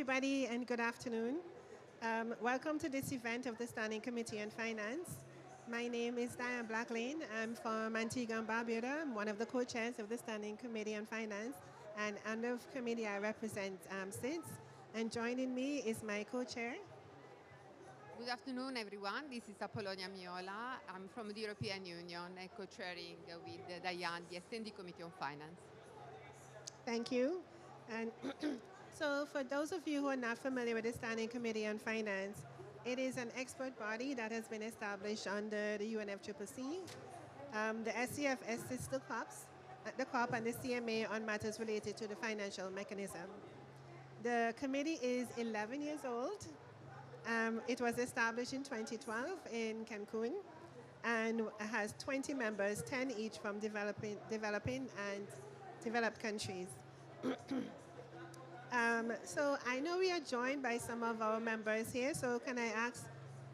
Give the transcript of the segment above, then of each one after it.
everybody, and good afternoon. Welcome to this event of the Standing Committee on Finance. My name is Diane Blacklane. I'm from Antigua and Barbuda. I'm one of the co-chairs of the Standing Committee on Finance, and under the committee I represent SIDS. And joining me is my co-chair. Good afternoon, everyone. This is Apollonia Miola. I'm from the European Union and co-chairing with Diane the Standing Committee on Finance. Thank you. And so for those of you who are not familiar with the Standing Committee on Finance, it is an expert body that has been established under the UNFCCC. The SCF assists the COP and the CMA on matters related to the financial mechanism. The committee is 11 years old. It was established in 2012 in Cancun and has 20 members, 10 each from developing and developed countries. So I know we are joined by some of our members here, so can I ask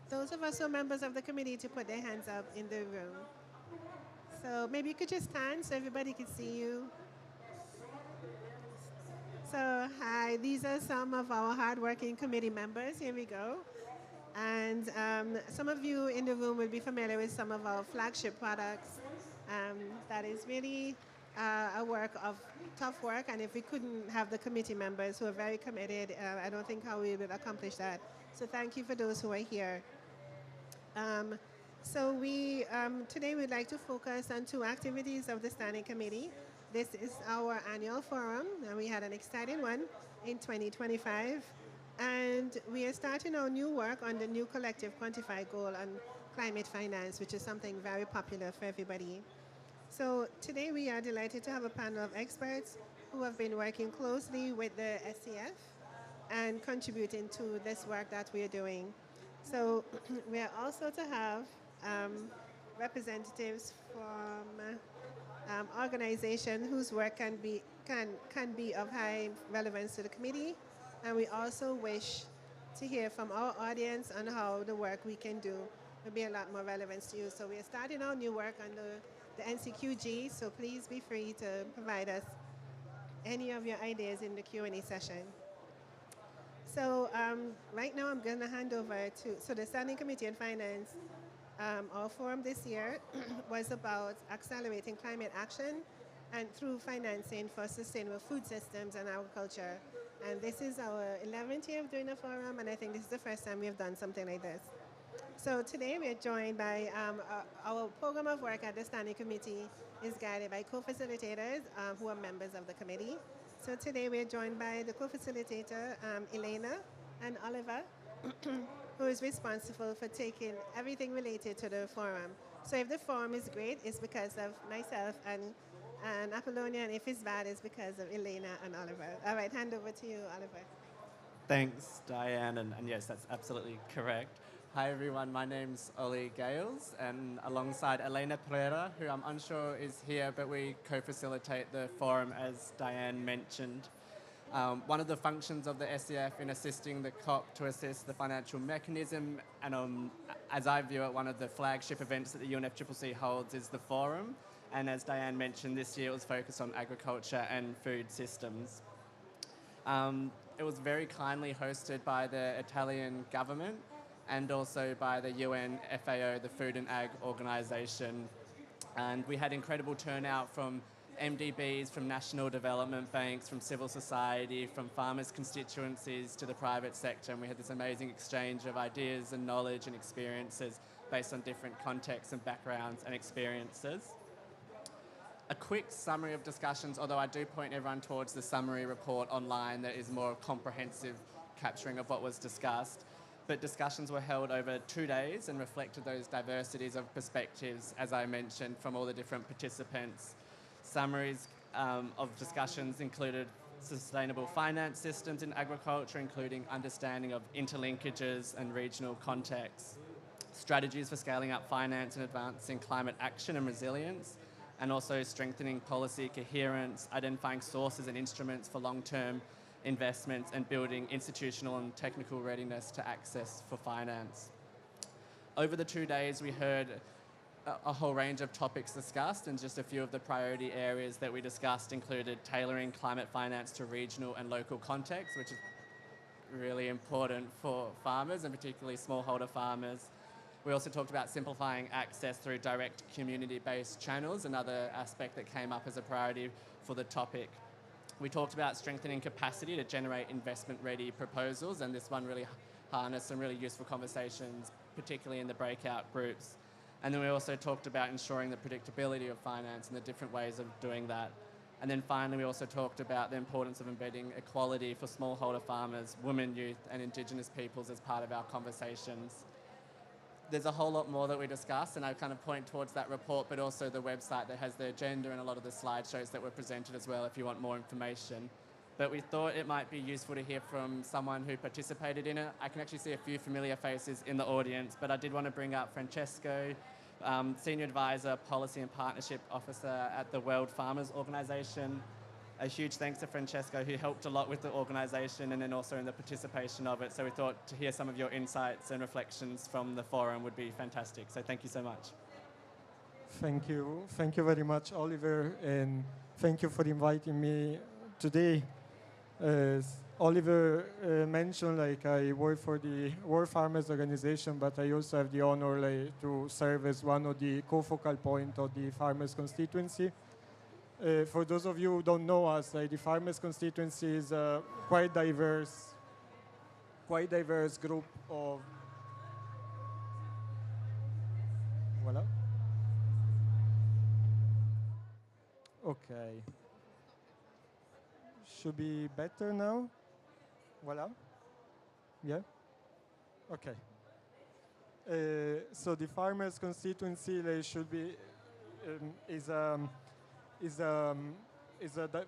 those of us who are members of the committee to put their hands up in the room? So maybe you could just stand so everybody can see you. So hi, these are some of our hardworking committee members. Here we go. And some of you in the room will be familiar with some of our flagship products. That is really a work of tough work, and if we couldn't have the committee members who are very committed, I don't think how we would accomplish that. So thank you for those who are here. So today we'd like to focus on two activities of the Standing Committee. This is our annual forum, and we had an exciting one in 2025. And we are starting our new work on the new collective quantified goal on climate finance, which is something very popular for everybody. So today we are delighted to have a panel of experts who have been working closely with the SCF and contributing to this work that we are doing. So we are also to have representatives from organizations whose work can be of high relevance to the committee, and we also wish to hear from our audience on how the work we can do will be a lot more relevant to you. So we are starting our new work on the NCQG, so please be free to provide us any of your ideas in the Q&A session. So right now I'm going to hand over to the Standing Committee on Finance. Our forum this year was about accelerating climate action and through financing for sustainable food systems and agriculture. And this is our 11th year of doing a forum, and I think this is the first time we've done something like this. So today we're joined by our program of work at the Standing Committee is guided by co-facilitators who are members of the committee. So today we're joined by the co-facilitator, Elena and Oliver, who is responsible for taking everything related to the forum. So if the forum is great, it's because of myself and Apollonia, and if it's bad, it's because of Elena and Oliver. All right, hand over to you, Oliver. Thanks, Diane, and yes, that's absolutely correct. Hi everyone, my name's Ollie Gales, and alongside Elena Pereira, who I'm unsure is here, but we co-facilitate the forum as Diane mentioned. One of the functions of the SCF in assisting the COP to assist the financial mechanism, and as I view it, one of the flagship events that the UNFCCC holds is the forum. And as Diane mentioned, this year it was focused on agriculture and food systems. It was very kindly hosted by the Italian government and also by the UN FAO, the Food and Ag Organisation. And we had incredible turnout from MDBs, from national development banks, from civil society, from farmers' constituencies to the private sector. And we had this amazing exchange of ideas and knowledge and experiences based on different contexts and backgrounds and experiences. A quick summary of discussions, although I do point everyone towards the summary report online that is more comprehensive capturing of what was discussed. But discussions were held over 2 days and reflected those diversities of perspectives, as I mentioned, from all the different participants. Summaries of discussions included sustainable finance systems in agriculture, including understanding of interlinkages and regional contexts, strategies for scaling up finance and advancing climate action and resilience, and also strengthening policy coherence, identifying sources and instruments for long-term investments, and building institutional and technical readiness to access for finance. Over the 2 days, we heard a whole range of topics discussed, and just a few of the priority areas that we discussed included tailoring climate finance to regional and local contexts, which is really important for farmers and particularly smallholder farmers. We also talked about simplifying access through direct community-based channels, another aspect that came up as a priority for the topic. We talked about strengthening capacity to generate investment-ready proposals, and this one really harnessed some really useful conversations, particularly in the breakout groups. And then we also talked about ensuring the predictability of finance and the different ways of doing that. And then finally, we also talked about the importance of embedding equality for smallholder farmers, women, youth, and Indigenous peoples as part of our conversations. There's a whole lot more that we discussed, and I kind of point towards that report, but also the website that has the agenda and a lot of the slideshows that were presented as well if you want more information. But we thought it might be useful to hear from someone who participated in it. I can actually see a few familiar faces in the audience, but I did want to bring up Francesco, Senior Advisor, Policy and Partnership Officer at the World Farmers Organization. A huge thanks to Francesco, who helped a lot with the organisation and then also in the participation of it. So we thought to hear some of your insights and reflections from the forum would be fantastic. So thank you so much. Thank you. Thank you very much, Oliver, and thank you for inviting me today. As Oliver mentioned, like I work for the World Farmers Organization, but I also have the honor to serve as one of the co-focal points of the farmers constituency. For those of you who don't know us, the farmers constituency is a quite diverse group of. Voila. Okay. Should be better now. Voila. Yeah. Okay. So the farmers constituency should be is a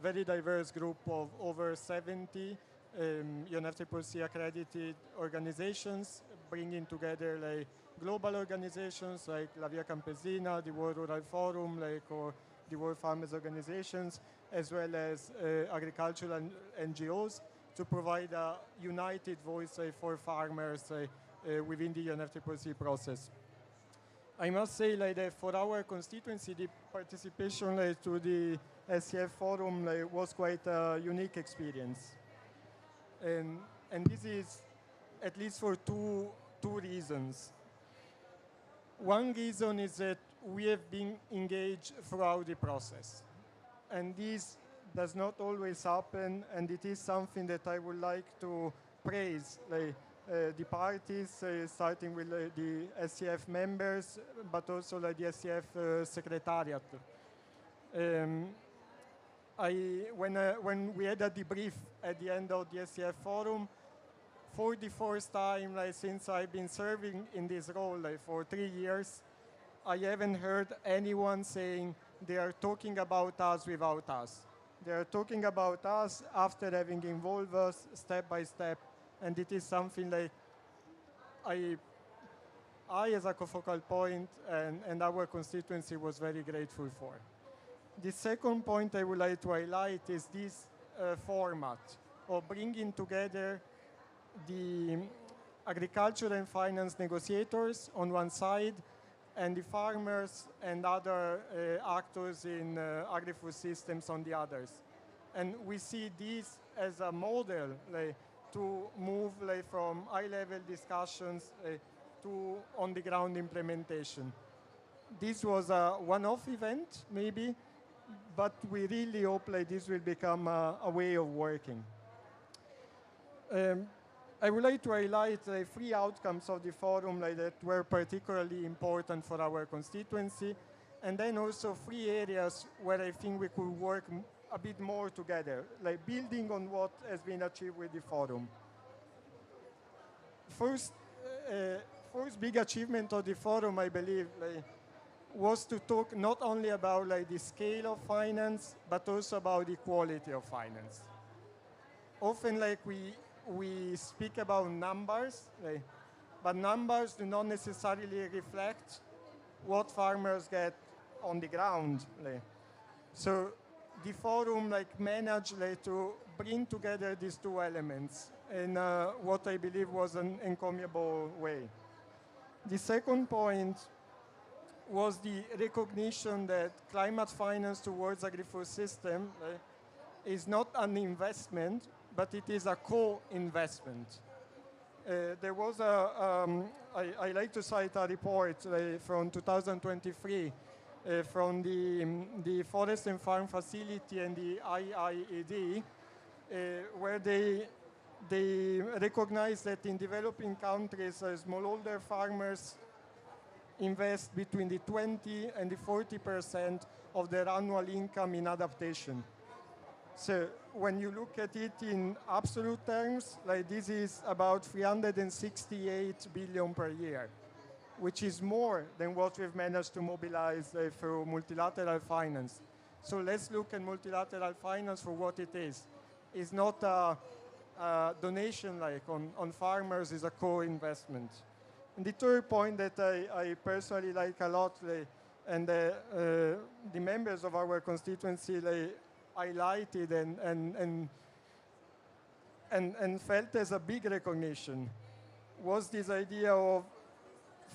very diverse group of over 70 UNFCCC accredited organizations, bringing together global organizations like La Via Campesina, the World Rural Forum, or the World Farmers Organizations, as well as agricultural NGOs to provide a united voice for farmers within the UNFCCC process. I must say that for our constituency, the participation to the SCF forum was quite a unique experience. And this is at least for two reasons. One reason is that we have been engaged throughout the process. And this does not always happen, and it is something that I would like to praise the parties, starting with the SCF members, but also the SCF secretariat. When we had a debrief at the end of the SCF forum, for the first time since I've been serving in this role for 3 years, I haven't heard anyone saying they are talking about us without us. They are talking about us after having involved us step by step, and it is something I as a co-focal point and our constituency was very grateful for. The second point I would like to highlight is this format of bringing together the agriculture and finance negotiators on one side and the farmers and other actors in agri-food systems on the others. And we see this as a model to move from high-level discussions to on-the-ground implementation. This was a one-off event, maybe, but we really hope this will become a way of working. I would like to highlight 3 outcomes of the forum that were particularly important for our constituency, and then also 3 areas where I think we could work a bit more together, building on what has been achieved with the forum. First big achievement of the forum, I believe, was to talk not only about the scale of finance, but also about the quality of finance. Often we speak about numbers, but numbers do not necessarily reflect what farmers get on the ground. So the forum managed to bring together these 2 elements in what I believe was an encomiable way. The second point was the recognition that climate finance towards agri-food system is not an investment, but it is a co-investment. There was I like to cite a report from 2023 from the Forest and Farm Facility and the IIED, where they recognize that in developing countries, smallholder farmers invest between the 20 and the 40% of their annual income in adaptation. So when you look at it in absolute terms, like this is about 368 billion per year, which is more than what we've managed to mobilize through multilateral finance. So let's look at multilateral finance for what it is. It's not a donation like on farmers, it's a co-investment. And the third point that I personally like a lot, and the members of our constituency highlighted and felt as a big recognition, was this idea of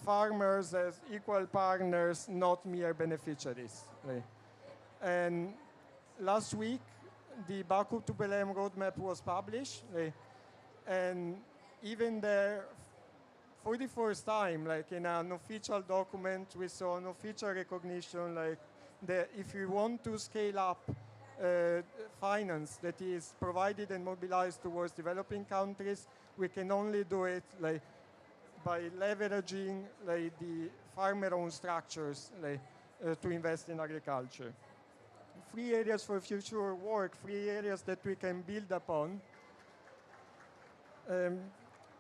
farmers as equal partners, not mere beneficiaries. And last week, the Baku to Belém roadmap was published, and even there, for the first time, like in an official document, we saw an official recognition, like that if we want to scale up finance that is provided and mobilized towards developing countries, we can only do it like by leveraging like the farmer-owned structures to invest in agriculture. 3 areas for future work, 3 areas that we can build upon.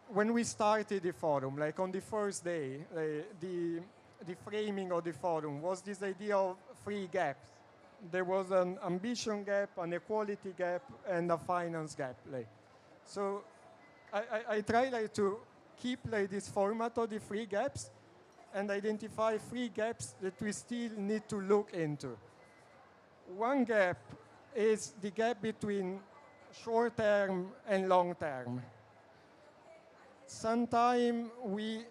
When we started the forum, like on the first day, the framing of the forum was this idea of 3 gaps. There was an ambition gap, an equality gap, and a finance gap. So I try to keep this format of the 3 gaps and identify 3 gaps that we still need to look into. One gap is the gap between short term and long term. Sometimes we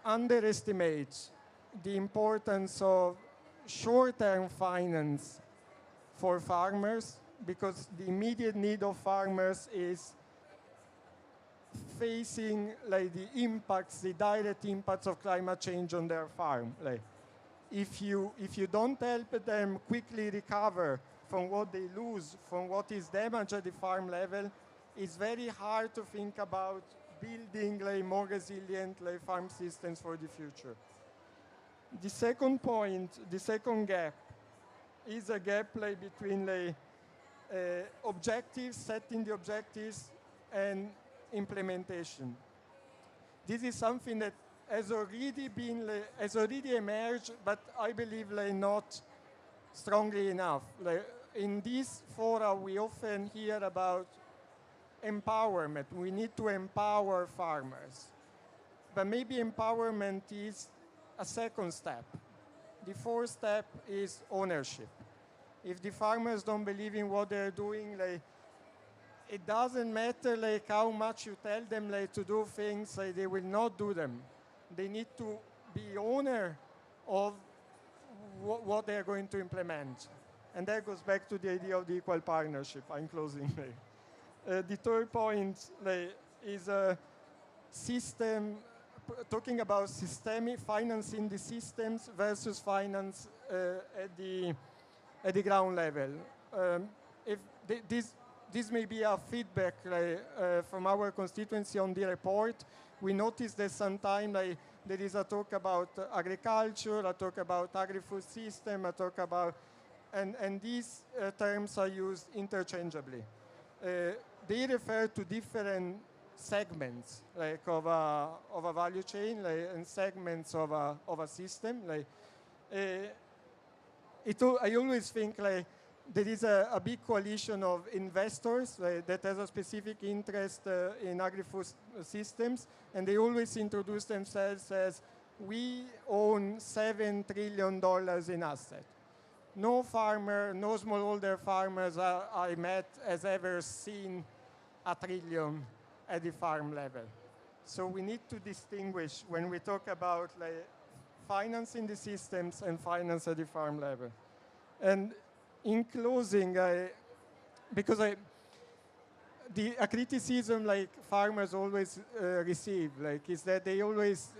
underestimate the importance of short-term finance for farmers, because the immediate need of farmers is facing like the impacts, the direct impacts of climate change on their farm. If you don't help them quickly recover from what they lose, from what is damaged at the farm level, it's very hard to think about building more resilient farm systems for the future. The second point, the second gap, is a gap between objectives, setting the objectives, and implementation. This is something that has already emerged, but I believe not strongly enough. In this fora, we often hear about empowerment. We need to empower farmers. But maybe empowerment is a second step. The fourth step is ownership. If the farmers don't believe in what they're doing, it doesn't matter how much you tell them to do things, they will not do them. They need to be owner of what they're going to implement. And that goes back to the idea of the equal partnership. I'm closing there. The third point is a system, talking about systemic financing the systems versus finance at the ground level. If this may be a feedback from our constituency on the report. We noticed that sometimes there is a talk about agriculture, a talk about agri-food system, a talk about, and these terms are used interchangeably. They refer to different segments of a value chain and segments of a system. I always think there is a big coalition of investors that has a specific interest in agri-food systems, and they always introduce themselves as, we own $7 trillion in assets. No farmer, no smallholder farmers I met has ever seen $1 trillion at the farm level. So we need to distinguish when we talk about financing the systems and finance at the farm level. And in closing, because a criticism like farmers always receive, like, is that they always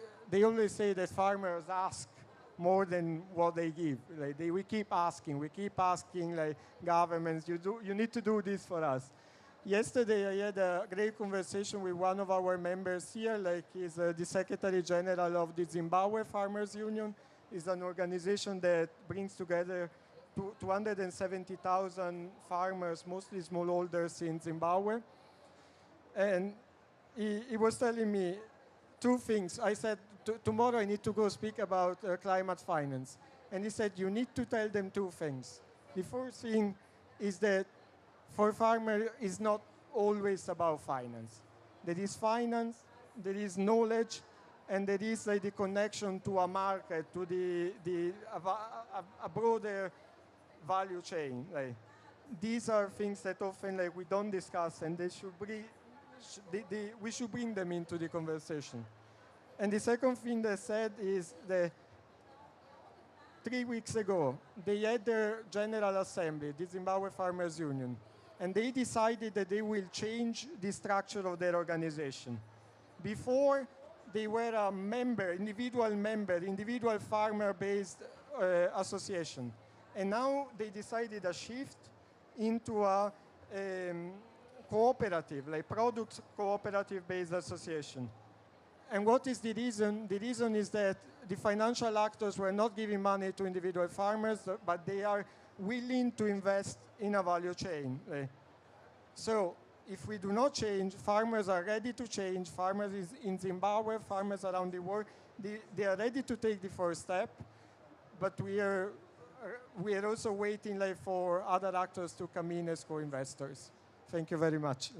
say that farmers ask more than what they give. Like we keep asking, like governments, you need to do this for us. Yesterday I had a great conversation with one of our members here, like he's the Secretary General of the Zimbabwe Farmers Union. It's an organization that brings together 270,000 farmers, mostly smallholders in Zimbabwe. And he was telling me two things. I said, tomorrow I need to go speak about climate finance. And he said, you need to tell them two things. The first thing is that for farmers, it's not always about finance. There is finance, there is knowledge, and there is like the connection to a market, to a broader value chain. Like, these are things that often like we don't discuss, and they should we should bring them into the conversation. And the second thing they said is that 3 weeks ago, they had their General Assembly, the Zimbabwe Farmers Union, and they decided that they will change the structure of their organization. Before, they were a individual farmer-based association. And now they decided a shift into a cooperative, like product cooperative-based association. And what is the reason? The reason is that the financial actors were not giving money to individual farmers, but they are willing to invest in a value chain. So if we do not change, farmers are ready to change. Farmers in Zimbabwe, farmers around the world, they are ready to take the first step, but we are also waiting for other actors to come in as co-investors. Thank you very much.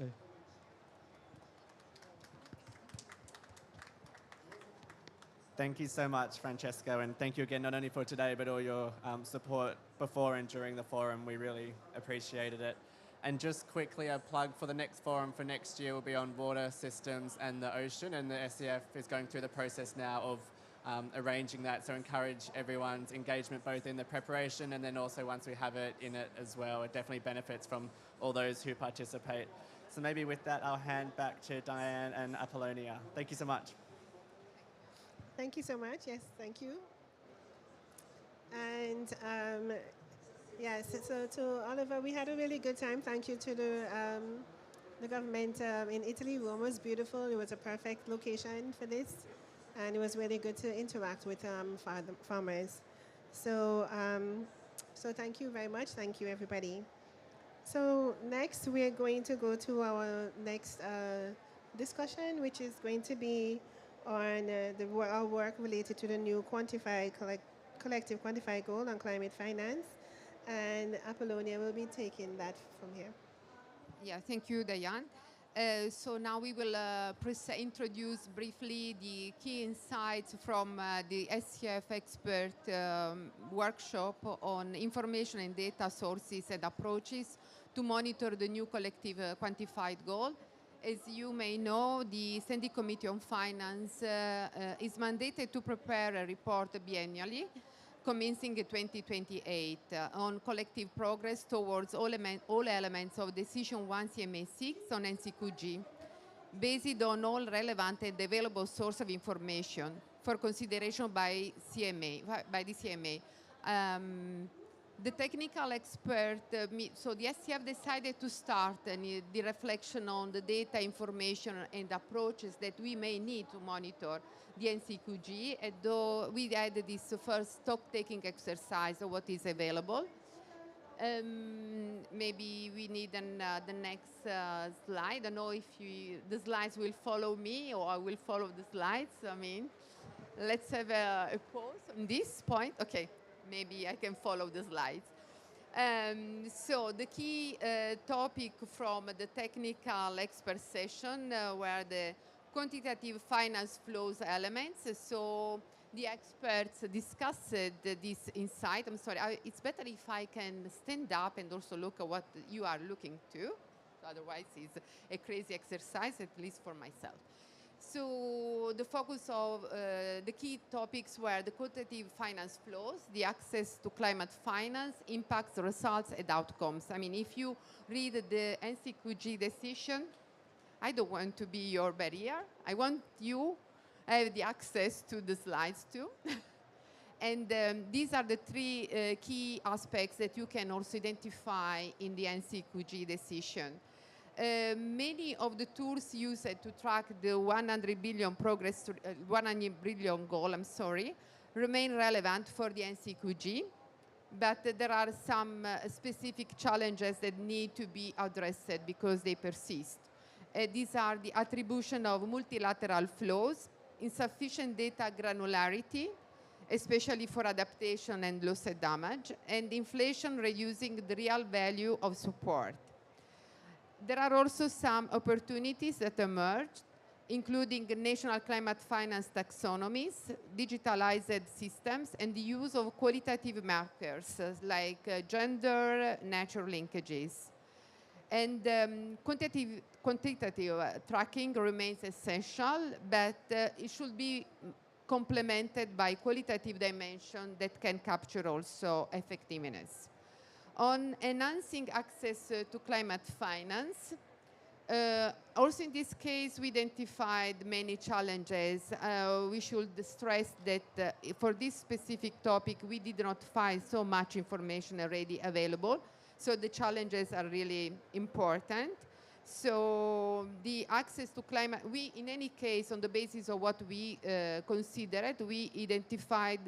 Thank you so much, Francesco, and thank you again not only for today, but all your support before and during the forum. We really appreciated it. And just quickly, a plug for the next forum for next year will be on water systems and the ocean, and the SCF is going through the process now of arranging that, so encourage everyone's engagement both in the preparation and then also once we have it in it as well. It definitely benefits from all those who participate. So maybe with that, I'll hand back to Diane and Apollonia. Thank you so much. Thank you so much. Yes, thank you. And yes, so to Oliver, we had a really good time. Thank you to the government in Italy. Rome was beautiful. It was a perfect location for this. And it was really good to interact with farmers. So, so thank you very much. Thank you, everybody. So next, we're going to go to our next discussion, which is going to be on our work related to the new collective quantified goal on climate finance. And Apollonia will be taking that from here. Yeah, thank you, Diane. So now we will introduce briefly the key insights from the SCF expert workshop on information and data sources and approaches to monitor the new collective quantified goal. As you may know, the Standing Committee on Finance is mandated to prepare a report biennially, commencing in 2028, on collective progress towards all elements of Decision 1 CMA6 on NCQG, based on all relevant and available source of information for consideration by the CMA. The technical expert, so the SCF decided to start the reflection on the data, information, and approaches that we may need to monitor the NCQG, and though we had this first stock-taking exercise of what is available. Maybe we need the next slide. I don't know if the slides will follow me or I will follow the slides. I mean, let's have a pause on this point. Okay. Maybe I can follow the slides. So the key topic from the technical expert session were the quantitative finance flows elements. So the experts discussed this insight. I'm sorry, it's better if I can stand up and also look at what you are looking to. Otherwise, it's a crazy exercise, at least for myself. So the focus of the key topics were the quantitative finance flows, the access to climate finance, impacts, results, and outcomes. I mean, if you read the NCQG decision, I don't want to be your barrier. I want you to have the access to the slides too. And these are the three key aspects that you can also identify in the NCQG decision. Many of the tools used to track the 100 billion 100 billion goal, remain relevant for the NCQG, but there are some specific challenges that need to be addressed because they persist. These are the attribution of multilateral flows, insufficient data granularity, especially for adaptation and loss and damage, and inflation reducing the real value of support. There are also some opportunities that emerged, including national climate finance taxonomies, digitalized systems, and the use of qualitative markers like gender, nature linkages. And quantitative tracking remains essential, but it should be complemented by qualitative dimension that can capture also effectiveness. On enhancing access to climate finance, also in this case, we identified many challenges. We should stress that for this specific topic, we did not find so much information already available. So the challenges are really important. So the access to climate, we, in any case, on the basis of what we considered, we identified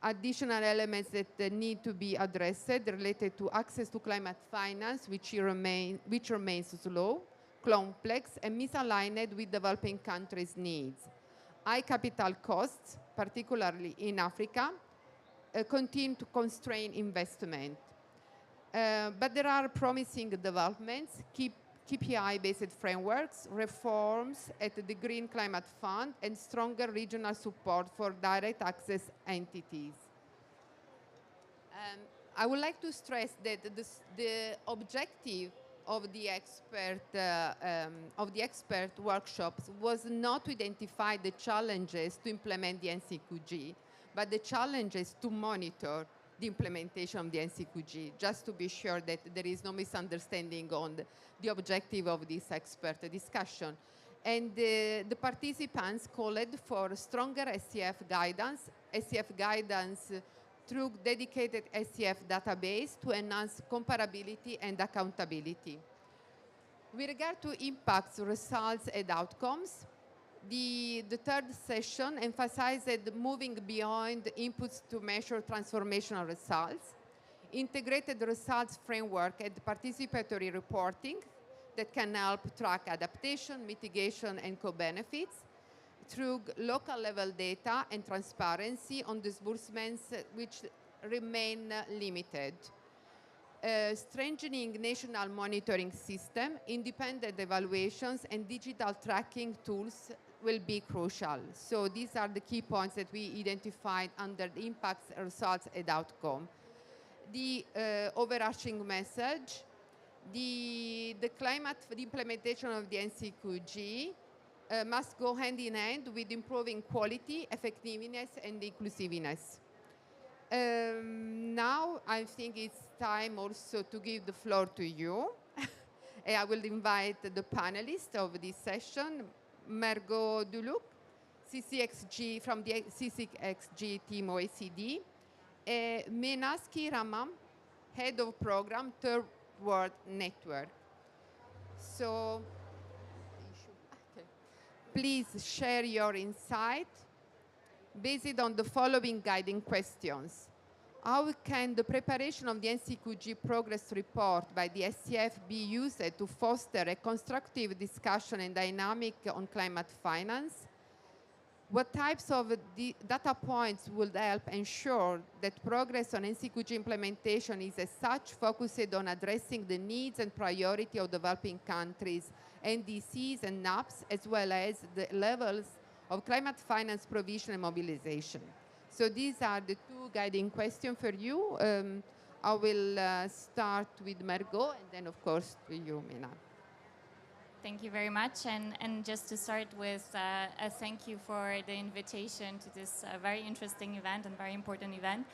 additional elements that need to be addressed related to access to climate finance, which remains slow, complex, and misaligned with developing countries' needs. High capital costs, particularly in Africa, continue to constrain investment. But there are promising developments, KPI-based frameworks, reforms at the Green Climate Fund, and stronger regional support for direct access entities. I would like to stress that the objective of the expert workshops was not to identify the challenges to implement the NCQG, but the challenges to monitor the implementation of the NCQG, just to be sure that there is no misunderstanding on the objective of this expert discussion. And the participants called for stronger SCF guidance through dedicated SCF database to enhance comparability and accountability. With regard to impacts, results, and outcomes, the third session emphasized moving beyond inputs to measure transformational results, integrated results framework and participatory reporting that can help track adaptation, mitigation, and co-benefits through local level data and transparency on disbursements which remain limited. Strengthening national monitoring system, independent evaluations, and digital tracking tools will be crucial. So these are the key points that we identified under the impacts, results, and outcome. The overarching message, the implementation of the NCQG must go hand in hand with improving quality, effectiveness, and inclusiveness. Now I think it's time also to give the floor to you. And I will invite the panelists of this session, Margot Duluc, CCXG from the CCXG team OECD, Menaski Ramam, Head of Program, Third World Network. So please share your insight based on the following guiding questions. How can the preparation of the NCQG progress report by the SCF be used to foster a constructive discussion and dynamic on climate finance? What types of data points will help ensure that progress on NCQG implementation is as such focused on addressing the needs and priority of developing countries, NDCs and NAPs, as well as the levels of climate finance provision and mobilization? So these are the two guiding questions for you. I will start with Margot and then, of course, with you, Mina. Thank you very much. And just to start with, a thank you for the invitation to this very interesting event and very important event.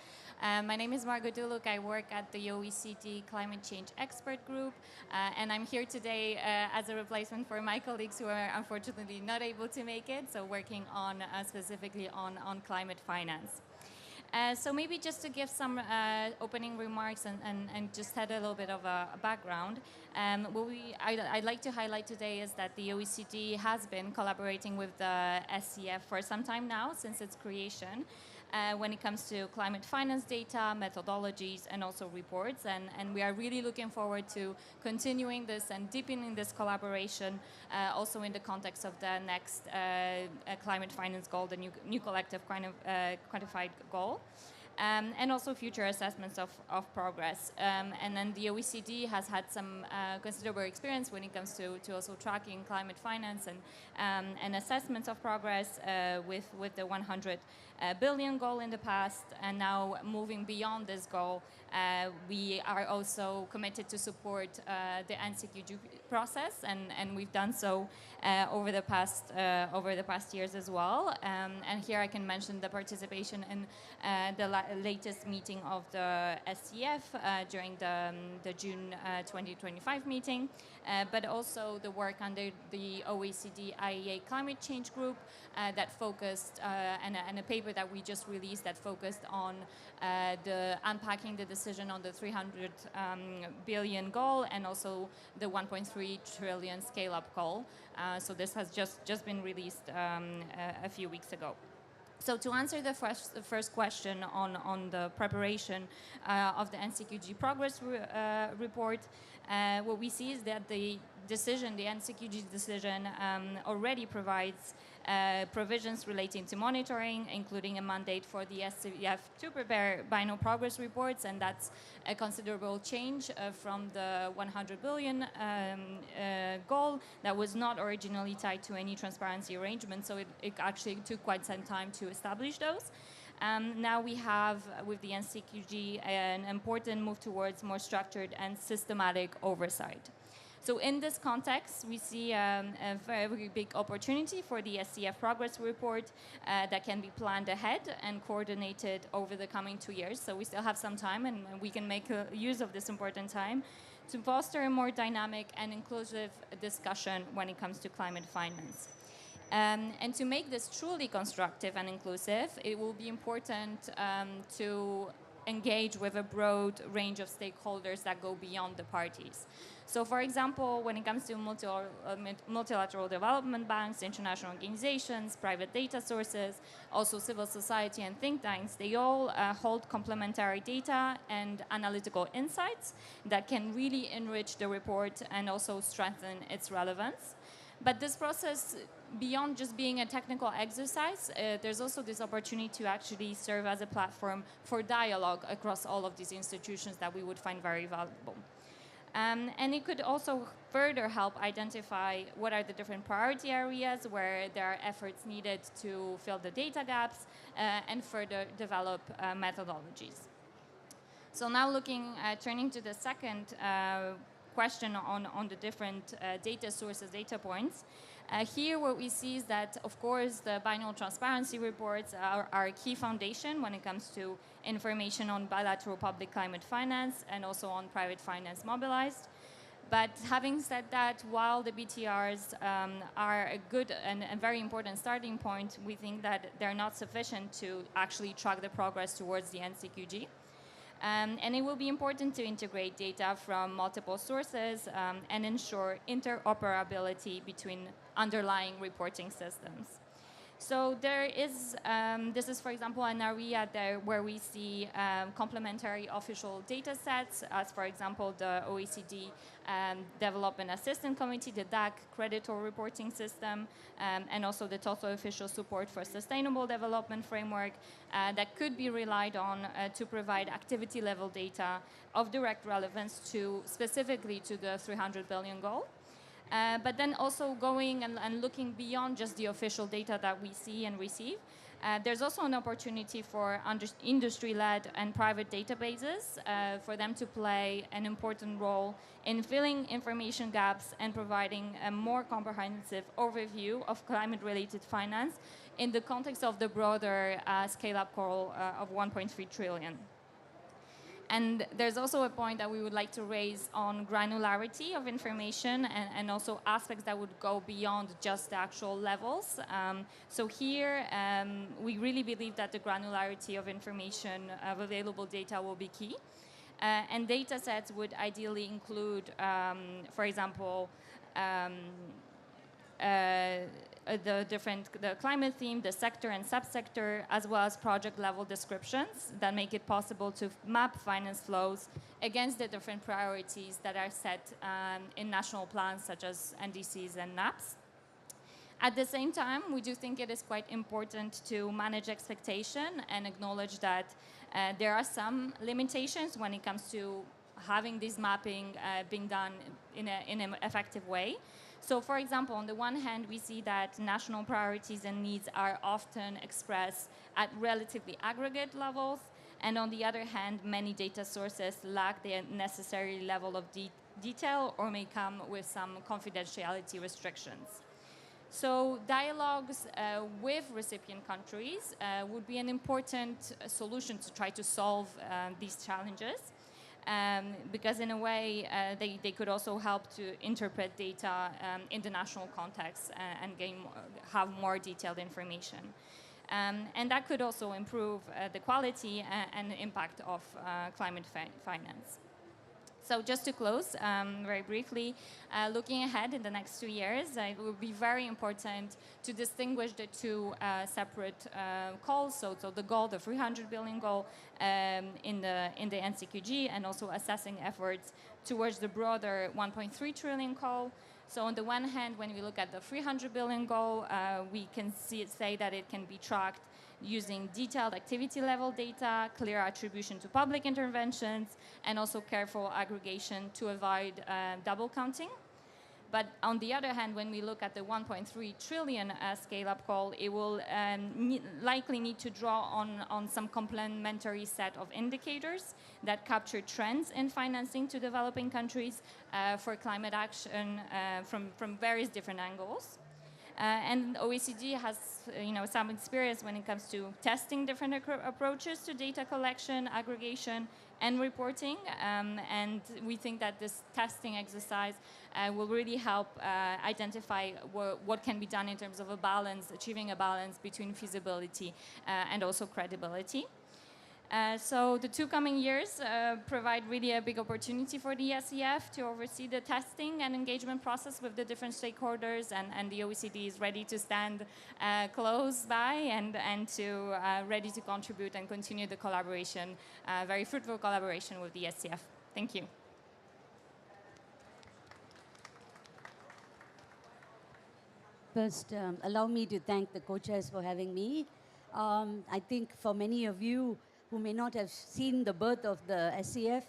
My name is Margot Duluk. I work at the OECD Climate Change Expert Group, and I'm here today as a replacement for my colleagues who are unfortunately not able to make it, so working on specifically on climate finance. So maybe just to give some opening remarks and just add a little bit of a background, what I'd like to highlight today is that the OECD has been collaborating with the SCF for some time now, since its creation, when it comes to climate finance data, methodologies, and also reports. And we are really looking forward to continuing this and deepening this collaboration also in the context of the next climate finance goal, the new collective quantified goal. And also future assessments of progress. And then the OECD has had some considerable experience when it comes to also tracking climate finance and assessments of progress with the 100 billion goal in the past. And now moving beyond this goal, we are also committed to support the NCQG process, and we've done so over the past years as well. And here I can mention the participation in the latest meeting of the SCF during the June 2025 meeting, but also the work under the OECD IEA Climate Change Group that focused, and a paper that we just released that focused on the unpacking the decision on the 300 billion goal and also the 1.3 trillion scale-up goal. So this has just been released a few weeks ago. So to answer the first question on the preparation of the NCQG progress report, what we see is that the NCQG decision already provides provisions relating to monitoring, including a mandate for the SCF to prepare biennial progress reports, and that's a considerable change from the 100 billion goal that was not originally tied to any transparency arrangement, so it actually took quite some time to establish those. Now we have, with the NCQG, an important move towards more structured and systematic oversight. So in this context, we see a very big opportunity for the SCF progress report that can be planned ahead and coordinated over the coming 2 years. So we still have some time, and we can make use of this important time to foster a more dynamic and inclusive discussion when it comes to climate finance. And to make this truly constructive and inclusive, it will be important to engage with a broad range of stakeholders that go beyond the parties. So, for example, when it comes to multilateral development banks, international organizations, private data sources, also civil society and think tanks, they all hold complementary data and analytical insights that can really enrich the report and also strengthen its relevance. But this process, beyond just being a technical exercise, there's also this opportunity to actually serve as a platform for dialogue across all of these institutions that we would find very valuable. And it could also further help identify what are the different priority areas where there are efforts needed to fill the data gaps and further develop methodologies. So now turning to the second question on the different data sources, data points. Here what we see is that, of course, the biennial transparency reports are a key foundation when it comes to information on bilateral public climate finance and also on private finance mobilized. But having said that, while the BTRs are a good and a very important starting point, we think that they're not sufficient to actually track the progress towards the NCQG. And it will be important to integrate data from multiple sources and ensure interoperability between underlying reporting systems. So there is, this is, for example, an area there where we see complementary official data sets, as, for example, the OECD Development Assistance Committee, the DAC creditor reporting system, and also the Total Official Support for Sustainable Development Framework that could be relied on to provide activity level data of direct relevance specifically to the 300 billion goal. But then also going and looking beyond just the official data that we see and receive, There's also an opportunity for industry-led and private databases for them to play an important role in filling information gaps and providing a more comprehensive overview of climate-related finance in the context of the broader scale-up goal of 1.3 trillion. And there's also a point that we would like to raise on granularity of information and also aspects that would go beyond just the actual levels. So here, we really believe that the granularity of information of available data will be key. And data sets would ideally include, for example, the climate theme, the sector and subsector, as well as project level descriptions that make it possible to map finance flows against the different priorities that are set in national plans such as NDCs and NAPs. At the same time, we do think it is quite important to manage expectation and acknowledge that there are some limitations when it comes to having this mapping being done in an effective way. So, for example, on the one hand, we see that national priorities and needs are often expressed at relatively aggregate levels, and on the other hand, many data sources lack the necessary level of detail or may come with some confidentiality restrictions. So dialogues with recipient countries would be an important solution to try to solve these challenges. Because in a way, they could also help to interpret data in the national context and have more detailed information. And that could also improve the quality and impact of climate finance. So just to close, very briefly, looking ahead in the next 2 years, it will be very important to distinguish the two separate calls. So the goal, the 300 billion goal in the NCQG, and also assessing efforts towards the broader 1.3 trillion call. So on the one hand, when we look at the 300 billion goal, we can say that it can be tracked using detailed activity level data, clear attribution to public interventions, and also careful aggregation to avoid double counting. But on the other hand, when we look at the 1.3 trillion scale-up goal, it will likely need to draw on some complementary set of indicators that capture trends in financing to developing countries for climate action from various different angles. And OECD has some experience when it comes to testing different approaches to data collection, aggregation, and reporting. And we think that this testing exercise will really help identify what can be done in terms of achieving a balance between feasibility and also credibility. So the 2 coming years provide really a big opportunity for the SEF to oversee the testing and engagement process with the different stakeholders, and the OECD is ready to stand close by and to ready to contribute and continue the collaboration, very fruitful collaboration with the SEF. Thank you. First, allow me to thank the co-chairs for having me. I think for many of you who may not have seen the birth of the SCF,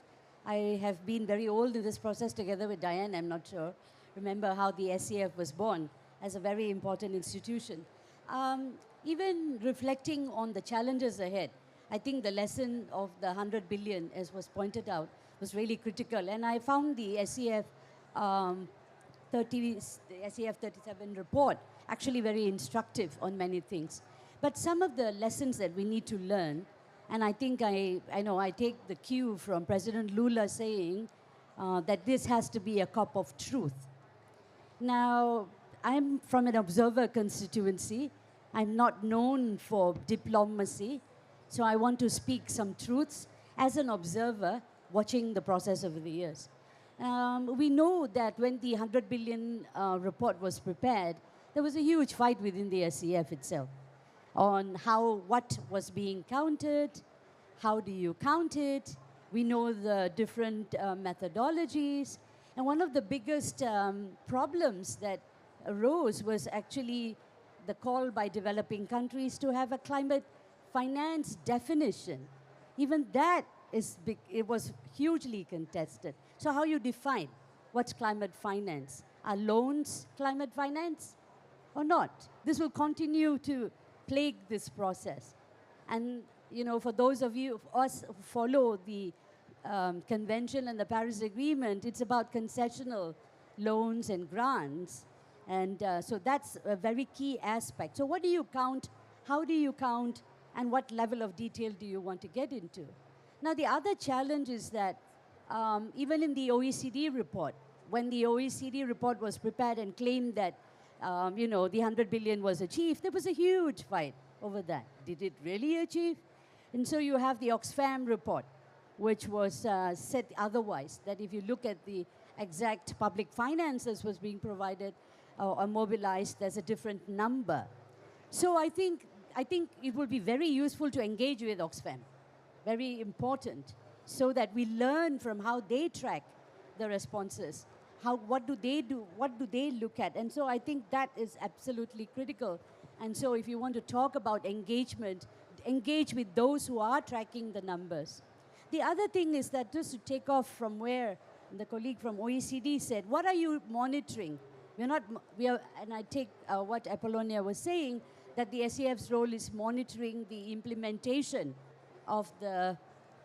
I have been very old in this process together with Diane, I'm not sure. Remember how the SCF was born as a very important institution. Even reflecting on the challenges ahead, I think the lesson of the 100 billion, as was pointed out, was really critical. And I found the SCF 37 report actually very instructive on many things. But some of the lessons that we need to learn, and I think I take the cue from President Lula saying that this has to be a cup of truth. Now, I'm from an observer constituency. I'm not known for diplomacy, so I want to speak some truths as an observer watching the process over the years. We know that when the 100 billion report was prepared, there was a huge fight within the SCF itself on what was being counted, how do you count it. We know the different methodologies. And one of the biggest problems that arose was actually the call by developing countries to have a climate finance definition. Even that is big, it was hugely contested. So how you define what's climate finance? Are loans climate finance or not? This will continue to plague this process. And, you know, for those of you, us who follow the convention and the Paris Agreement, it's about concessional loans and grants. And so that's a very key aspect. So what do you count? How do you count? And what level of detail do you want to get into? Now, the other challenge is that even in the OECD report, when the OECD report was prepared and claimed that, you know, the 100 billion was achieved, there was a huge fight over that. Did it really achieve? And so you have the Oxfam report, which was said otherwise, that if you look at the exact public finances was being provided or mobilized, there's a different number. So I think it would be very useful to engage with Oxfam, very important, so that we learn from how they track the responses. What do they do? What do they look at? And so I think that is absolutely critical. And so if you want to talk about engagement, engage with those who are tracking the numbers. The other thing is that, just to take off from where the colleague from OECD said, what are you monitoring? And I take what Apollonia was saying, that the SEF's role is monitoring the implementation of the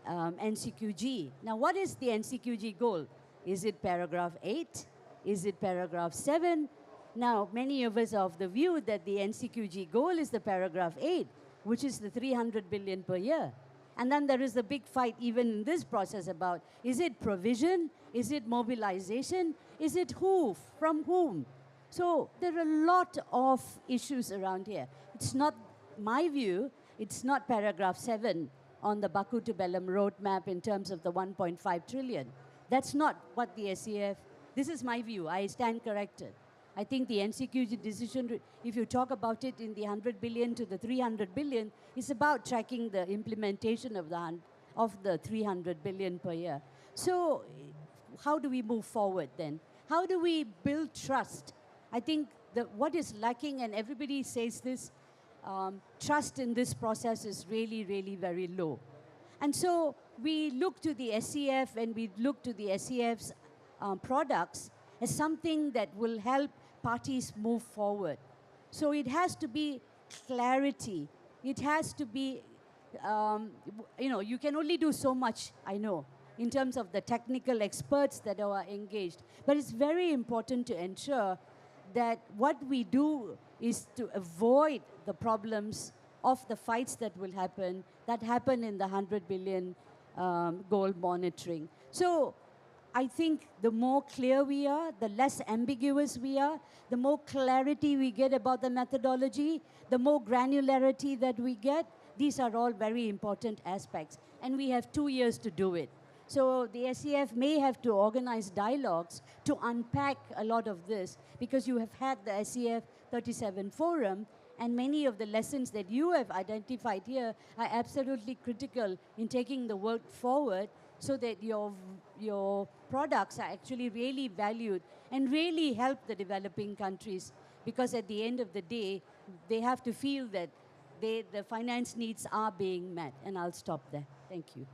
NCQG. Now, what is the NCQG goal? Is it paragraph 8? Is it paragraph 7? Now, many of us are of the view that the NCQG goal is the paragraph 8, which is the 300 billion per year. And then there is the big fight even in this process about, is it provision? Is it mobilization? Is it who? From whom? So there are a lot of issues around here. It's not my view, it's not paragraph 7 on the Baku to Belém roadmap in terms of the 1.5 trillion. That's not what the SEF, this is my view, I stand corrected. I think the NCQG decision, if you talk about it in the 100 billion to the 300 billion, is about tracking the implementation of the 300 billion per year. So how do we move forward then? How do we build trust? I think that what is lacking, and everybody says this, trust in this process is really, really very low. And so we look to the SEF and we look to the SEF's products as something that will help parties move forward. So it has to be clarity. It has to be, you know, you can only do so much, I know, in terms of the technical experts that are engaged. But it's very important to ensure that what we do is to avoid the problems of the fights that will happen, that happen in the 100 billion goal monitoring. So I think the more clear we are, the less ambiguous we are, the more clarity we get about the methodology, the more granularity that we get. These are all very important aspects. And we have 2 years to do it. So the SEF may have to organize dialogues to unpack a lot of this, because you have had the SEF 37 forum, and many of the lessons that you have identified here are absolutely critical in taking the work forward, so that your products are actually really valued and really help the developing countries. Because at the end of the day, they have to feel that the finance needs are being met. And I'll stop there. Thank you.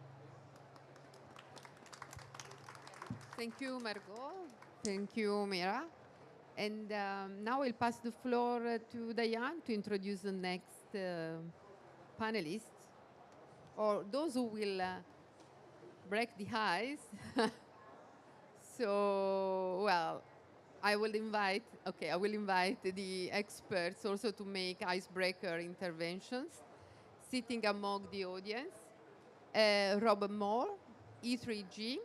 Thank you, Margot. Thank you, Mira. And now I'll pass the floor to Diane to introduce the next panelists, or those who will break the ice. So, well, I will invite the experts also to make icebreaker interventions, sitting among the audience. Rob Moore, E3G,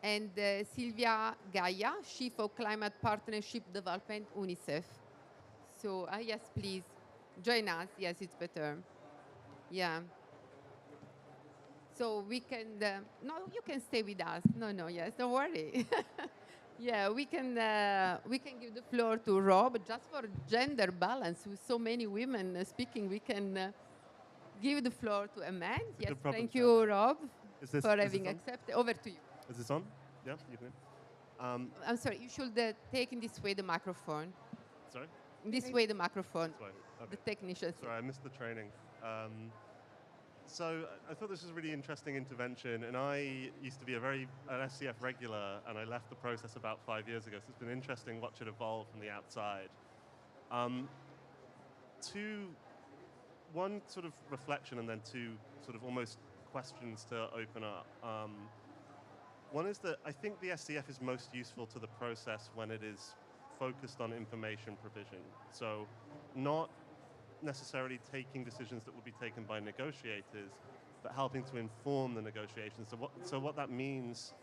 and Silvia Gaia, Chief of Climate Partnership Development, UNICEF. So, yes, please, join us. Yes, it's better. Yeah. So we can, no, you can stay with us. No, yes, don't worry. Yeah, we can give the floor to Rob, just for gender balance. With so many women speaking, we can give the floor to a man. Yes, thank you, Rob, for having accepted. Over to you. Is this on? Yeah, you can. I'm sorry, you should take in this way the microphone. Sorry? In this way the microphone. This way. Okay. The technician. Sorry, I missed the training. So I thought this was a really interesting intervention, and I used to be an SCF regular, and I left the process about 5 years ago, so it's been interesting watch it evolve from the outside. Two one sort of reflection and then two sort of almost questions to open up. One is that I think the SCF is most useful to the process when it is focused on information provision. So not necessarily taking decisions that will be taken by negotiators, but helping to inform the negotiations. So what that means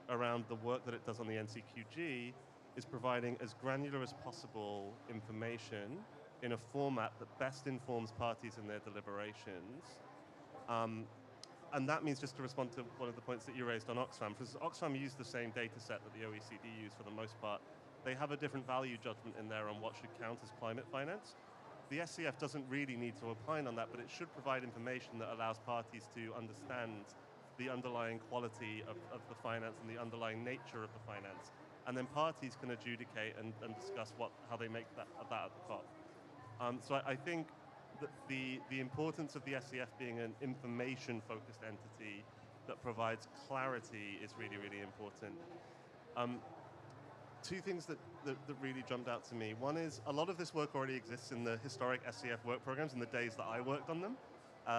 around the work that it does on the NCQG is providing as granular as possible information in a format that best informs parties in their deliberations. And that means, just to respond to one of the points that you raised on Oxfam, because Oxfam use the same data set that the OECD use for the most part. They have a different value judgment in there on what should count as climate finance. The SCF doesn't really need to opine on that, but it should provide information that allows parties to understand the underlying quality of the finance and the underlying nature of the finance. And then parties can adjudicate and discuss how they make that at the top. So I think that the importance of the SCF being an information-focused entity that provides clarity is really, really important. Two things that really jumped out to me. One is a lot of this work already exists in the historic SCF work programs in the days that I worked on them,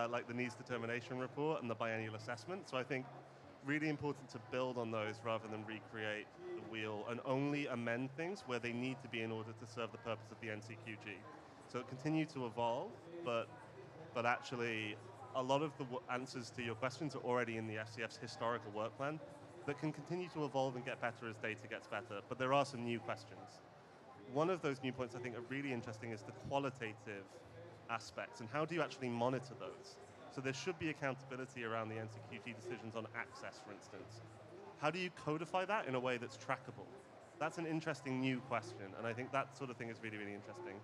like the needs determination report and the biennial assessment. So I think really important to build on those rather than recreate the wheel and only amend things where they need to be in order to serve the purpose of the NCQG. So it continued to evolve, but actually a lot of the answers to your questions are already in the SCF's historical work plan that can continue to evolve and get better as data gets better, but there are some new questions. One of those new points I think are really interesting is the qualitative aspects, and how do you actually monitor those? So there should be accountability around the NCQG decisions on access, for instance. How do you codify that in a way that's trackable? That's an interesting new question, and I think that sort of thing is really, really interesting.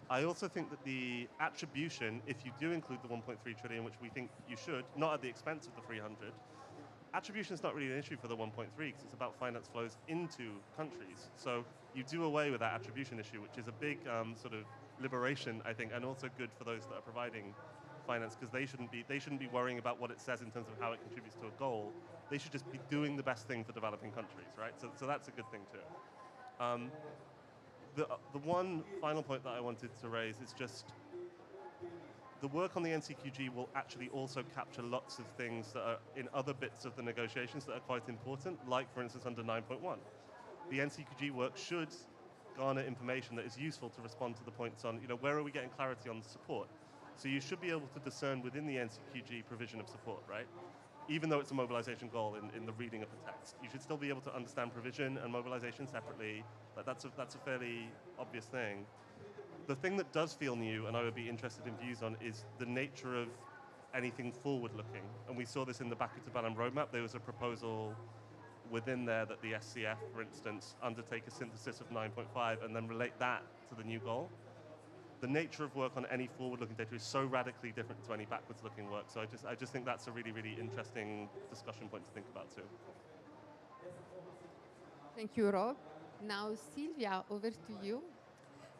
I also think that the attribution, if you do include the 1.3 trillion, which we think you should, not at the expense of the 300, attribution is not really an issue for the 1.3 because it's about finance flows into countries. So you do away with that attribution issue, which is a big sort of liberation, I think, and also good for those that are providing finance, because they shouldn't be worrying about what it says in terms of how it contributes to a goal. They should just be doing the best thing for developing countries, right? So that's a good thing too. The one final point that I wanted to raise is just the work on the NCQG will actually also capture lots of things that are in other bits of the negotiations that are quite important, like, for instance, under 9.1. The NCQG work should garner information that is useful to respond to the points on, where are we getting clarity on the support? So you should be able to discern within the NCQG provision of support, right? Even though it's a mobilization goal in the reading of the text. You should still be able to understand provision and mobilization separately. That's a fairly obvious thing. The thing that does feel new, and I would be interested in views on, is the nature of anything forward-looking. And we saw this in the Baku to Balam roadmap. There was a proposal within there that the SCF, for instance, undertake a synthesis of 9.5 and then relate that to the new goal. The nature of work on any forward-looking data is so radically different to any backwards-looking work. So I just think that's a really, really interesting discussion point to think about too. Thank you, Rob. Now, Silvia, over to you.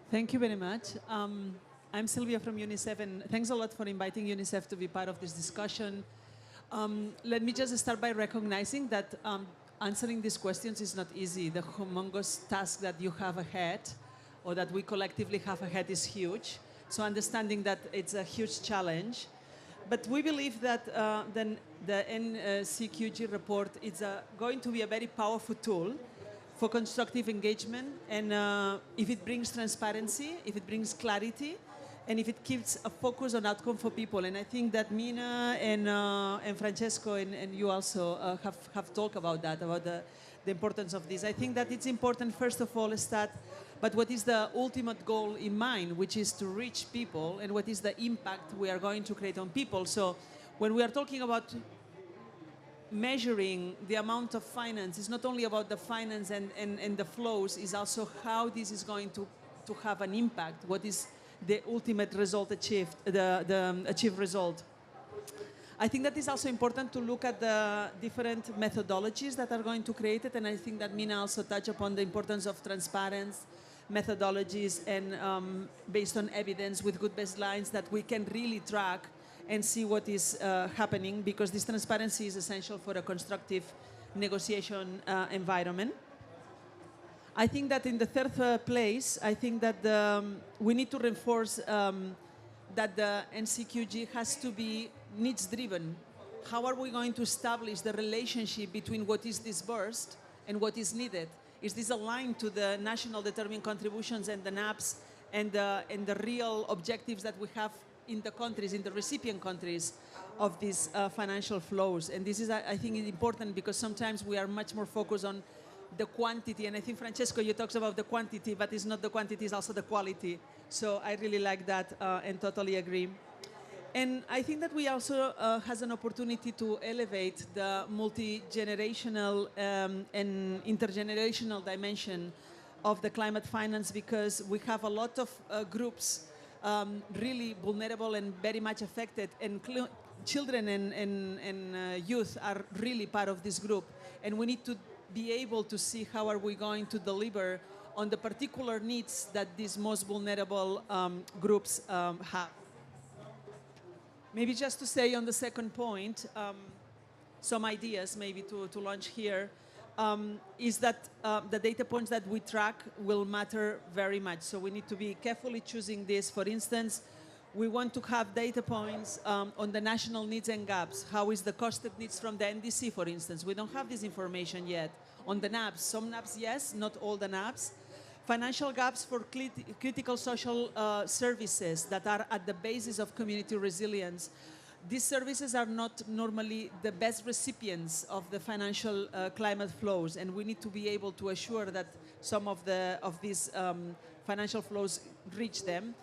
Thank you very much. I'm Sylvia from UNICEF, and thanks a lot for inviting UNICEF to be part of this discussion. Let me just start by recognizing that answering these questions is not easy. The humongous task that you have ahead, or that we collectively have ahead, is huge. So understanding that it's a huge challenge. But we believe that the NCQG report is going to be a very powerful tool for constructive engagement, and if it brings transparency, if it brings clarity, and if it keeps a focus on outcome for people. And I think that Mina and Francesco and you also have talked about that, about the importance of this. I think that it's important, first of all, but what is the ultimate goal in mind, which is to reach people, and what is the impact we are going to create on people. So when we are talking about measuring the amount of finance, it's not only about the finance and the flows, it's also how this is going to have an impact. What is the ultimate result achieved, the achieved result. I think that it's also important to look at the different methodologies that are going to create it, and I think that Mina also touched upon the importance of transparent methodologies and based on evidence with good baselines that we can really track and see what is happening, because this transparency is essential for a constructive negotiation environment. I think that in the third place, I think that we need to reinforce that the NCQG has to be needs-driven. How are we going to establish the relationship between what is disbursed and what is needed? Is this aligned to the national determined contributions and the NAPs and the real objectives that we have in the countries, in the recipient countries of these financial flows? And this is, I think, important because sometimes we are much more focused on the quantity. And I think, Francesco, you talked about the quantity, but it's not the quantity, it's also the quality. So I really like that and totally agree. And I think that we also has an opportunity to elevate the multi-generational and intergenerational dimension of the climate finance, because we have a lot of groups really vulnerable and very much affected, and children and youth are really part of this group. And we need to be able to see how are we going to deliver on the particular needs that these most vulnerable groups have. Maybe just to say on the second point, some ideas maybe to launch here, is that the data points that we track will matter very much. So we need to be carefully choosing this. For instance, we want to have data points on the national needs and gaps. How is the costed needs from the NDC, for instance? We don't have this information yet. On the NAPs, some NAPs, yes, not all the NAPs. Financial gaps for critical social services that are at the basis of community resilience. These services are not normally the best recipients of the financial climate flows, and we need to be able to assure that some of these financial flows reach them.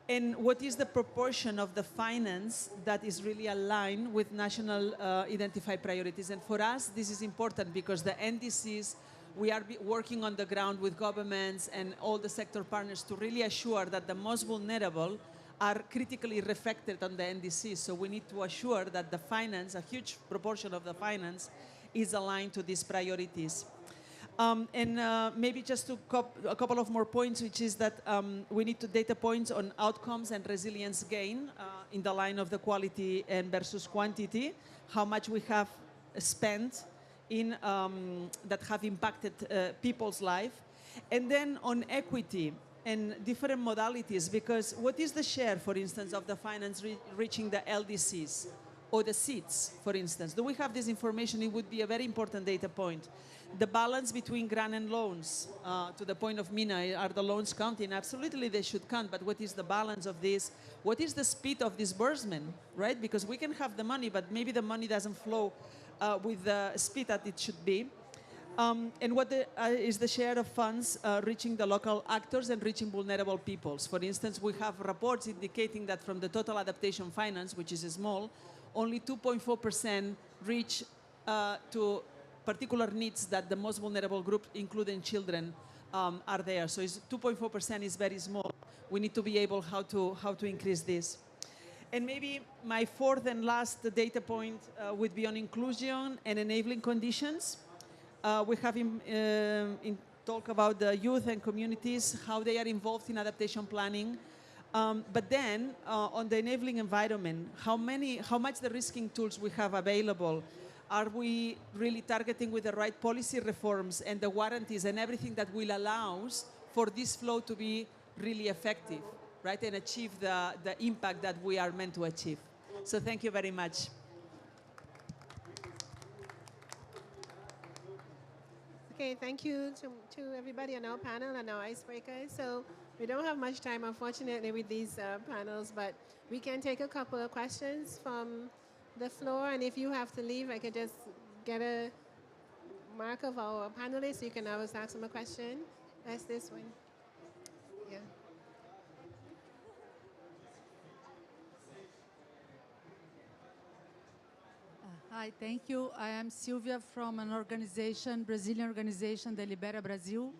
And what is the proportion of the finance that is really aligned with national identified priorities? And for us, this is important because the NDCs, we are working on the ground with governments and all the sector partners to really assure that the most vulnerable are critically reflected on the NDCs. So we need to assure that the finance, a huge proportion of the finance, is aligned to these priorities. Maybe just to a couple of more points, which is that we need to data points on outcomes and resilience gain in the line of the quality and versus quantity, how much we have spent in that have impacted people's life. And then on equity and different modalities, because what is the share, for instance, of the finance reaching the LDCs or the seats, for instance? Do we have this information? It would be a very important data point. The balance between grant and loans, to the point of Mina, are the loans counting? Absolutely, they should count, but what is the balance of this? What is the speed of disbursement, right? Because we can have the money, but maybe the money doesn't flow with the speed that it should be. And what is the share of funds reaching the local actors and reaching vulnerable peoples? For instance, we have reports indicating that from the total adaptation finance, which is small, only 2.4% reach to particular needs that the most vulnerable group, including children, are there. So 2.4% is very small. We need to be able how to increase this. And maybe my fourth and last data point would be on inclusion and enabling conditions. We have talk about the youth and communities, how they are involved in adaptation planning. But then on the enabling environment, how much the risking tools we have available? Are we really targeting with the right policy reforms and the warranties and everything that will allow for this flow to be really effective, right? And achieve the impact that we are meant to achieve. So thank you very much. Okay, thank you to everybody on our panel and our icebreakers. So we don't have much time, unfortunately, with these panels, but we can take a couple of questions from the floor. And if you have to leave, I could just get a mark of our panelists. You can always ask them a question. That's this one. Yeah. Hi, thank you. I am Silvia from an organization, Brazilian organization, the Libera Brasil,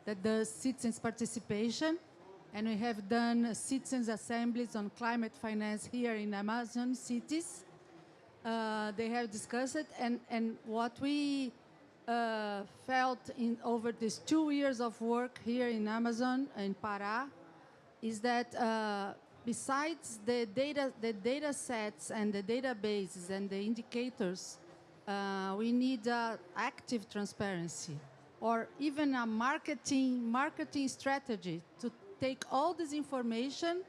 that does citizens participation. And we have done citizens assemblies on climate finance here in Amazon cities. They have discussed it, and what we felt in over these 2 years of work here in Amazon, in Pará, is that besides the data sets and the databases and the indicators, we need active transparency, or even a marketing strategy to take all this information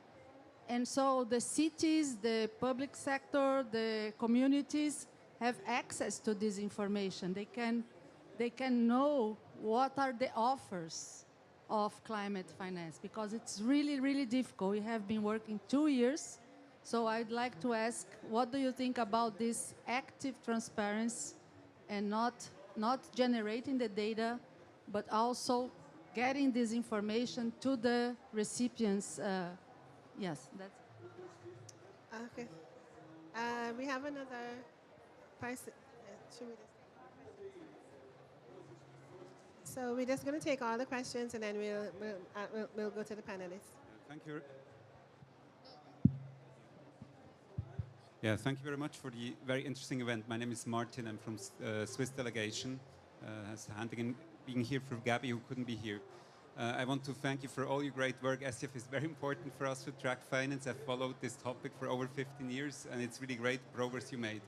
And so the cities, the public sector, the communities have access to this information. They can know what are the offers of climate finance, because it's really, really difficult. We have been working 2 years. So I'd like to ask, what do you think about this active transparency and not generating the data, but also getting this information to the recipients? Yes, that's. Okay. We have another person. Should we just... So we're just going to take all the questions and then we'll go to the panelists. Thank you. Yeah, thank you very much for the very interesting event. My name is Martin. I'm from Swiss delegation. Being here for Gabby, who couldn't be here. I want to thank you for all your great work. SCF is very important for us to track finance. I've followed this topic for over 15 years, and it's really great progress you made.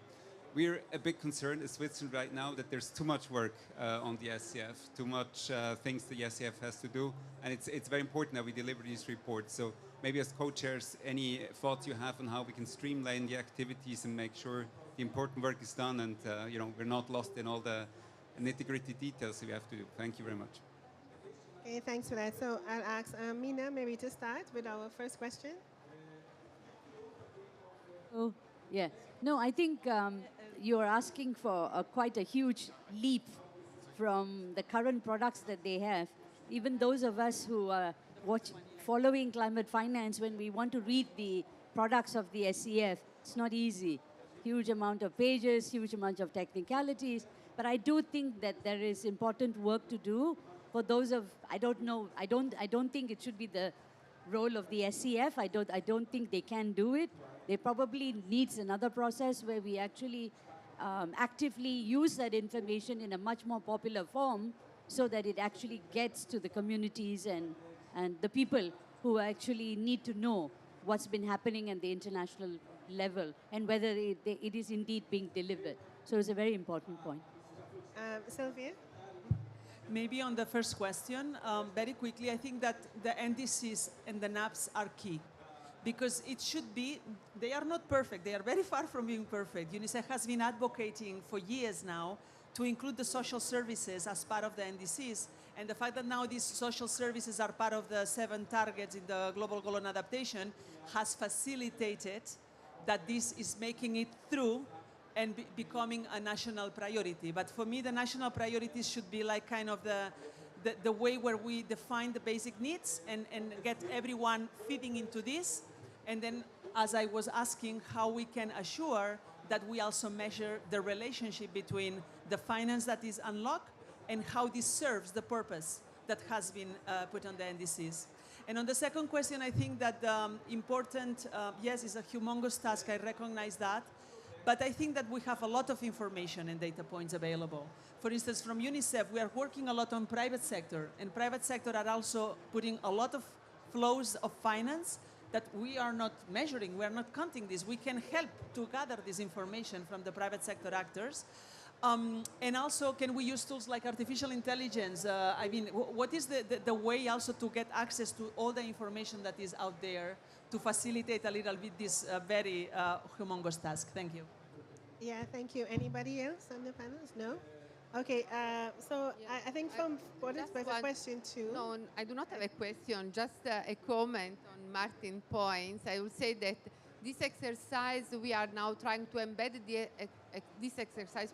We're a bit concerned in Switzerland right now that there's too much work on the SCF, too much things the SCF has to do, and it's very important that we deliver these reports. So maybe as co-chairs, any thoughts you have on how we can streamline the activities and make sure the important work is done and we're not lost in all the nitty-gritty details we have to do. Thank you very much. Okay, thanks for that. So I'll ask Mina maybe to start with our first question. Oh, yeah. No, I think you're asking for quite a huge leap from the current products that they have. Even those of us who are following climate finance, when we want to read the products of the SCF, it's not easy. Huge amount of pages, huge amount of technicalities. But I do think that there is important work to do for those of, I don't know, I don't think it should be the role of the SCF. I don't think they can do it. They probably needs another process where we actually actively use that information in a much more popular form so that it actually gets to the communities and the people who actually need to know what's been happening at the international level and whether it is indeed being delivered. So it's a very important point. Sylvia? Maybe on the first question, very quickly, I think that the NDCs and the NAPs are key. Because it should be, they are not perfect. They are very far from being perfect. UNICEF has been advocating for years now to include the social services as part of the NDCs. And the fact that now these social services are part of the 7 targets in the Global Goal on Adaptation has facilitated that this is making it through and becoming a national priority. But for me, the national priorities should be like kind of the way where we define the basic needs and get everyone feeding into this. And then, as I was asking, how we can assure that we also measure the relationship between the finance that is unlocked and how this serves the purpose that has been put on the NDCs. And on the second question, I think that important, yes, it's a humongous task, I recognize that. But I think that we have a lot of information and data points available. For instance, from UNICEF, we are working a lot on private sector, and private sector are also putting a lot of flows of finance that we are not measuring, we are not counting this. We can help to gather this information from the private sector actors. And also, can we use tools like artificial intelligence? I mean, what is the way also to get access to all the information that is out there to facilitate a little bit this very humongous task? Thank you. Yeah, thank you. Anybody else on the panels? No? Okay, so Yeah. I think from what is the question too? No, I do not have a question, just a comment on Martin's points. I will say that this exercise, we are now trying to embed this exercise,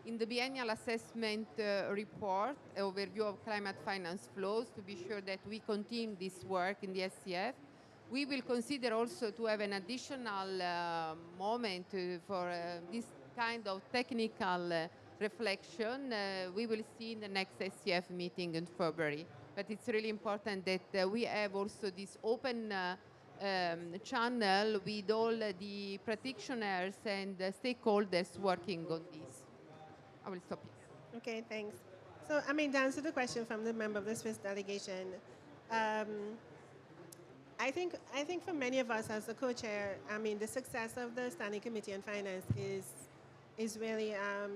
in the biennial assessment report, overview of climate finance flows, to be sure that we continue this work in the SCF. We will consider also to have an additional moment for this kind of technical reflection. We will see in the next SCF meeting in February. But it's really important that we have also this open channel with all the practitioners and stakeholders working on this. I will stop here. Okay, thanks. So, I mean, to answer the question from the member of the Swiss delegation, I think for many of us as the co-chair, I mean, the success of the Standing Committee on Finance is really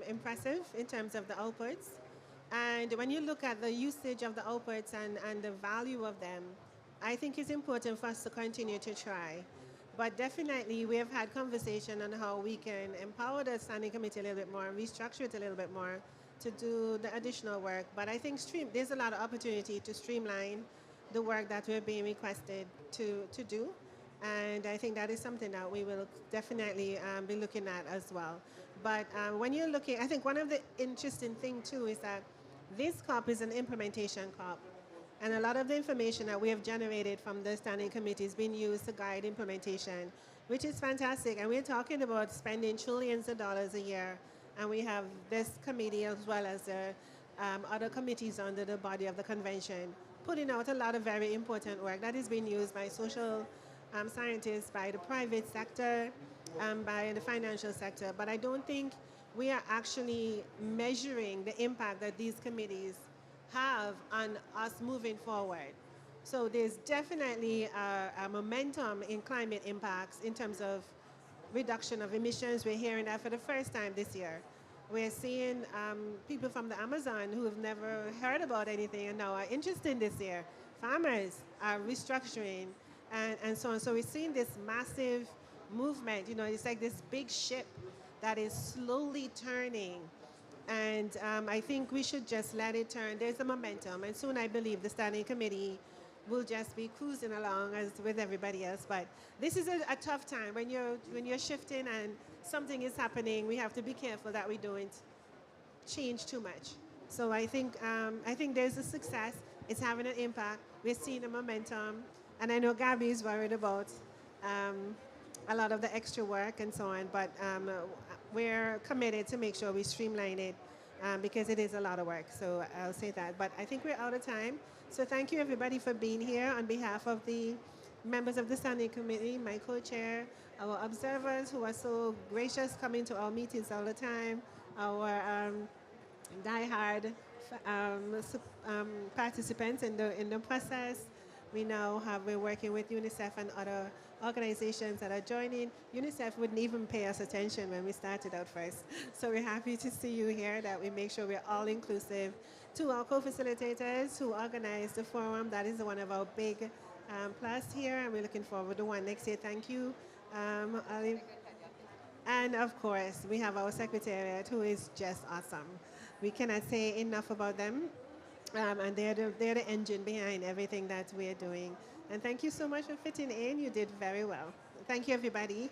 impressive in terms of the outputs. And when you look at the usage of the outputs and the value of them, I think it's important for us to continue to try. But definitely, we have had conversation on how we can empower the standing committee a little bit more and restructure it a little bit more to do the additional work. But I think there's a lot of opportunity to streamline the work that we're being requested to do. And I think that is something that we will definitely be looking at as well. But when you're looking, I think one of the interesting things too is that this COP is an implementation COP. And a lot of the information that we have generated from the standing committee is being used to guide implementation, which is fantastic. And we're talking about spending trillions of dollars a year. And we have this committee as well as the other committees under the body of the convention putting out a lot of very important work that is being used by social scientists, by the private sector, by the financial sector. But I don't think we are actually measuring the impact that these committees have on us moving forward. So there's definitely a momentum in climate impacts in terms of reduction of emissions. We're hearing that for the first time this year. We're seeing people from the Amazon who have never heard about anything and now are interested this year. Farmers are restructuring and so on. So we're seeing this massive movement. You know, it's like this big ship that is slowly turning. And I think we should just let it turn. There's a momentum. And soon I believe the Standing Committee will just be cruising along as with everybody else. But this is a tough time. When you're shifting and something is happening, we have to be careful that we don't change too much. So I think there's a success. It's having an impact. We're seeing a momentum. And I know Gabby is worried about a lot of the extra work and so on. But we're committed to make sure we streamline it because it is a lot of work. So I'll say that. But I think we're out of time. So thank you, everybody, for being here on behalf of the members of the Standing Committee, my co-chair, our observers who are so gracious coming to our meetings all the time, our diehard participants in the process. We're working with UNICEF and other organizations that are joining. UNICEF wouldn't even pay us attention when we started out first. So we're happy to see you here, that we make sure we're all inclusive. To our co-facilitators who organized the forum, that is one of our big plus here, and we're looking forward to one next year. Thank you, Ali. And of course, we have our secretariat who is just awesome. We cannot say enough about them. And they're the engine behind everything that we're doing. And thank you so much for fitting in. You did very well. Thank you, everybody.